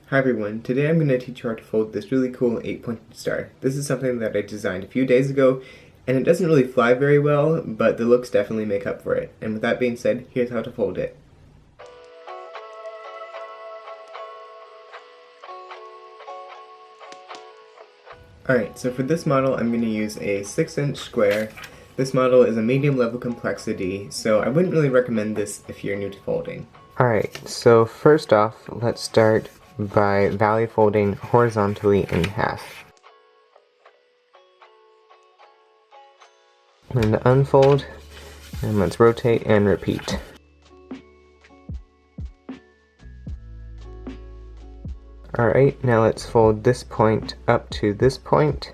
Hi everyone, today I'm going to teach you how to fold this really cool 8-pointed star. This is something that I designed a few days ago, and it doesn't really fly very well, but the looks definitely make up for it. And with that being said, here's how to fold it. Alright, so for this model I'm going to use a 6-inch square. This model is a medium level complexity, so I wouldn't really recommend this if you're new to folding. Alright, so first off, let's start by valley folding horizontally in half. And unfold, and let's rotate and repeat. Alright, now let's fold this point up to this point,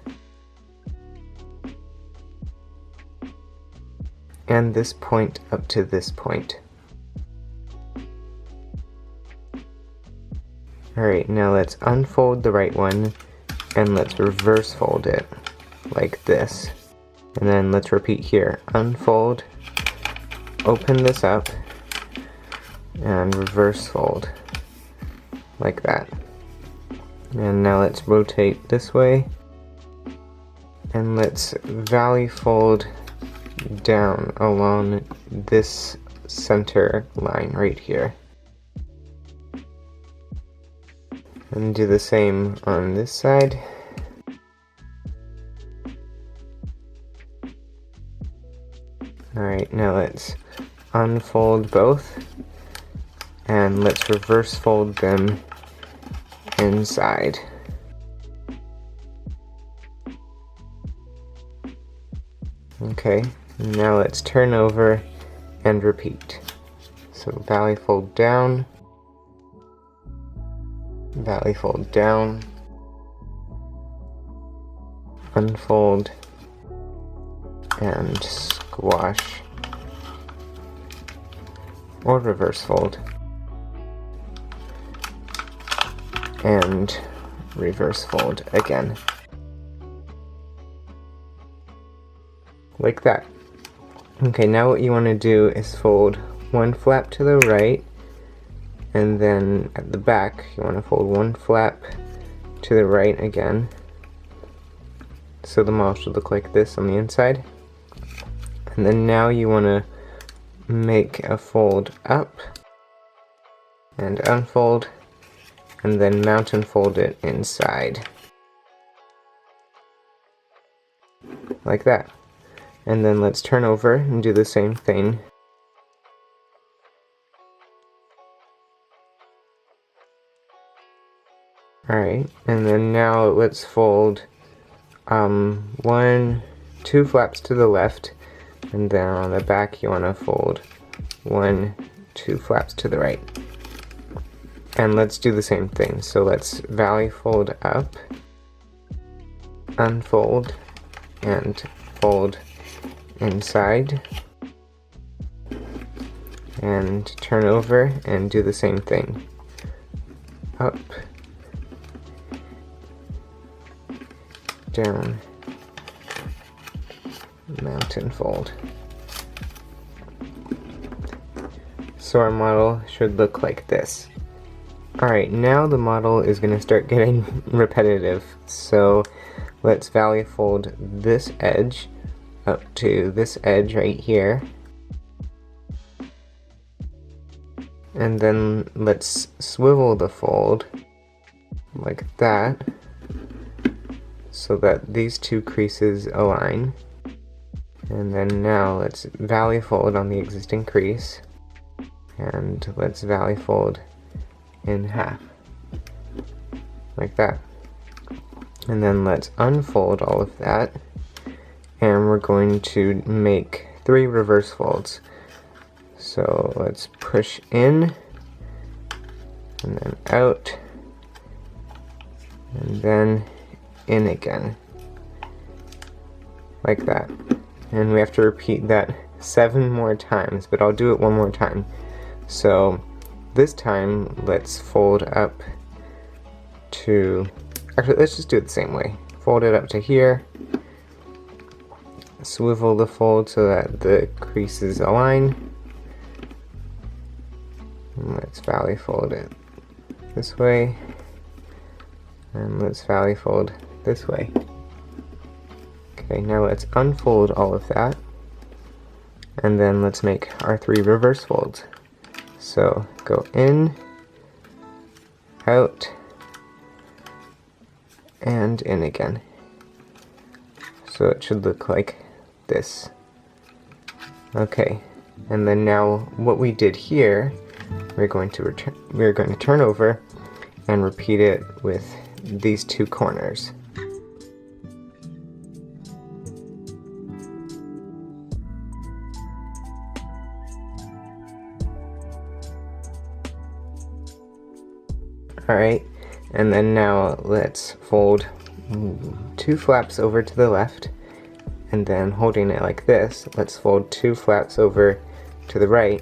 and this point up to this point. Alright, now let's unfold the right one, and let's reverse fold it, like this. And then let's repeat here. Unfold, open this up, and reverse fold, like that. And now let's rotate this way, and let's valley fold down along this center line right here. And do the same on this side. Alright, now let's unfold both, and let's reverse fold them inside. Okay, now let's turn over and repeat. So valley fold down, valley fold down, unfold, and squash, or reverse fold, and reverse fold again, like that. Okay, now what you want to do is fold one flap to the right, and then at the back you want to fold one flap to the right again, so the model should look like this on the inside. And then now you want to make a fold up and unfold, and then mount and fold it inside, like that. And then let's turn over and do the same thing. Alright, and then now let's fold two flaps to the left, and then on the back you want to fold two flaps to the right. And let's do the same thing. So let's valley fold up, unfold, and fold inside, and turn over and do the same thing. Up, down, mount and fold. So our model should look like this. Alright, now the model is going to start getting repetitive, so let's valley fold this edge up to this edge right here, and then let's swivel the fold like that, so that these two creases align. And then now let's valley fold on the existing crease, and let's valley fold in half, like that. And then let's unfold all of that, and we're going to make 3 reverse folds. So let's push in, and then out, and then in again, like that. And we have to repeat that 7 more times, but I'll do it one more time. So this time let's fold up to, actually let's just do it the same way. Fold it up to here, swivel the fold so that the creases align, and let's valley fold it this way, And let's valley fold this way. Okay, now let's unfold all of that. And then let's make our 3 reverse folds. So go in, out, and in again. So it should look like this. Okay, and then now what we did here, we're going to turn over and repeat it with these 2 corners. Alright, and then now let's fold 2 flaps over to the left, and then holding it like this, let's fold 2 flaps over to the right,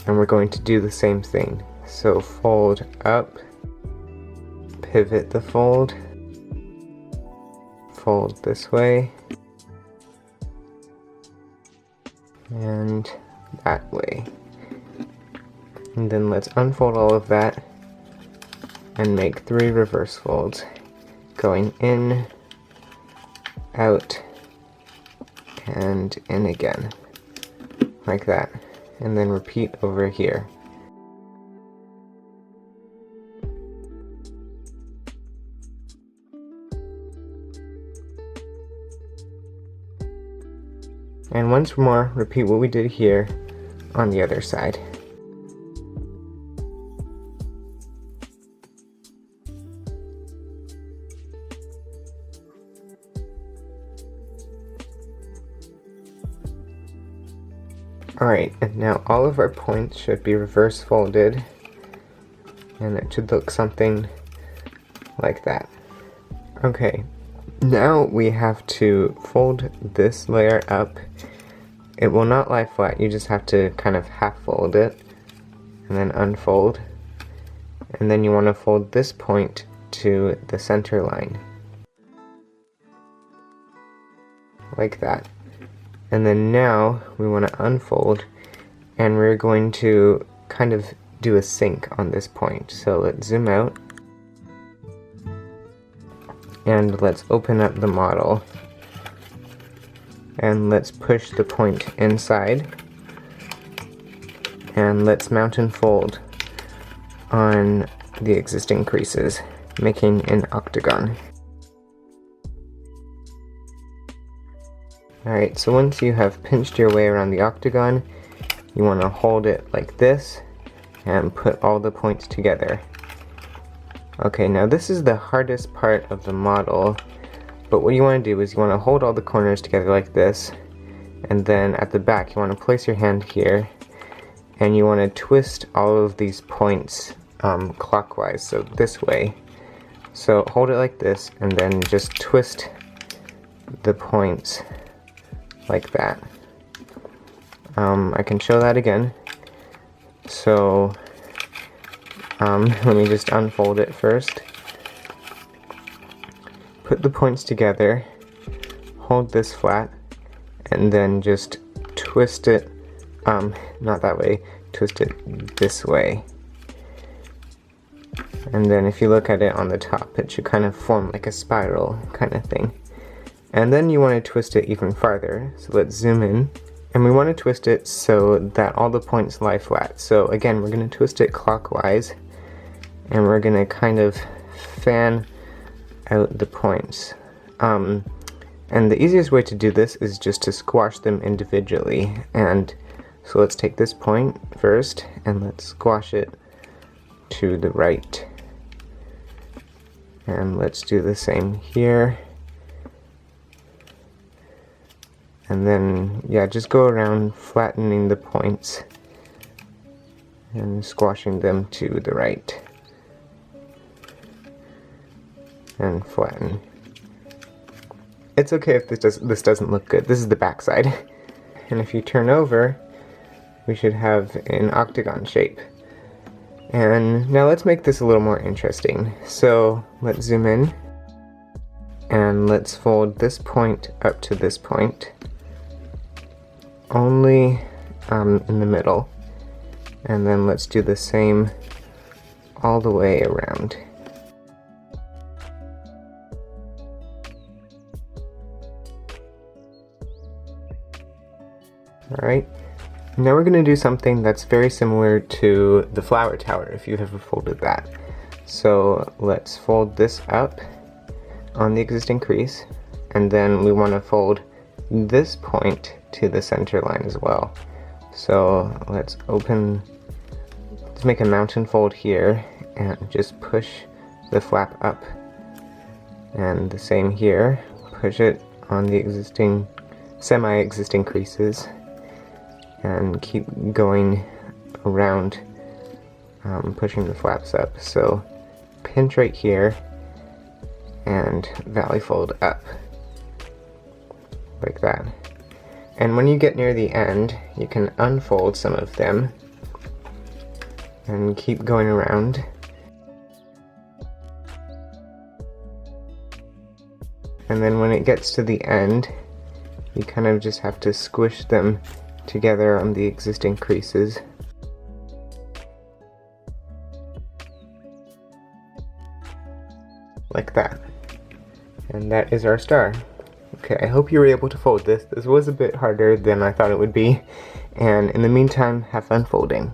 and we're going to do the same thing. So fold up, pivot the fold, fold this way, and that way. And then let's unfold all of that and make 3 reverse folds, going in, out, and in again, like that, and then repeat over here. And once more, repeat what we did here on the other side. Alright, and now all of our points should be reverse folded, and it should look something like that. Okay, now we have to fold this layer up. It will not lie flat, you just have to kind of half fold it, and then unfold. And then you want to fold this point to the center line. Like that. And then now we want to unfold, and we're going to kind of do a sync on this point. So let's zoom out, and let's open up the model, and let's push the point inside, and let's mount and fold on the existing creases, making an octagon. Alright, so once you have pinched your way around the octagon, you want to hold it like this and put all the points together. Okay, now this is the hardest part of the model, but what you want to do is you want to hold all the corners together like this, and then at the back you want to place your hand here, and you want to twist all of these points clockwise, so this way. So hold it like this, and then just twist the points like that. I can show that again. So let me just unfold it first. Put the points together, hold this flat, and then just twist it, not that way, twist it this way. And then if you look at it on the top, it should kind of form like a spiral kind of thing. And then you want to twist it even farther, so let's zoom in. And we want to twist it so that all the points lie flat. So again, we're going to twist it clockwise, and we're going to kind of fan out the points. And the easiest way to do this is just to squash them individually. And so let's take this point first, and let's squash it to the right. And let's do the same here. And then, yeah, just go around flattening the points and squashing them to the right. And flatten. It's okay if this doesn't look good. This is the back side. And if you turn over, we should have an octagon shape. And now let's make this a little more interesting. So let's zoom in, and let's fold this point up to this point, only in the middle, and then let's do the same all the way around. Alright, now we're going to do something that's very similar to the flower tower, if you've ever folded that. So let's fold this up on the existing crease, and then we want to fold this point to the center line as well. So let's make a mountain fold here and just push the flap up, and the same here, push it on the existing semi-existing creases and keep going around, pushing the flaps up. So pinch right here and valley fold up like that. And when you get near the end, you can unfold some of them and keep going around. And then when it gets to the end, you kind of just have to squish them together on the existing creases. Like that. And that is our star. Okay, I hope you were able to fold this. This was a bit harder than I thought it would be. And in the meantime, have fun folding.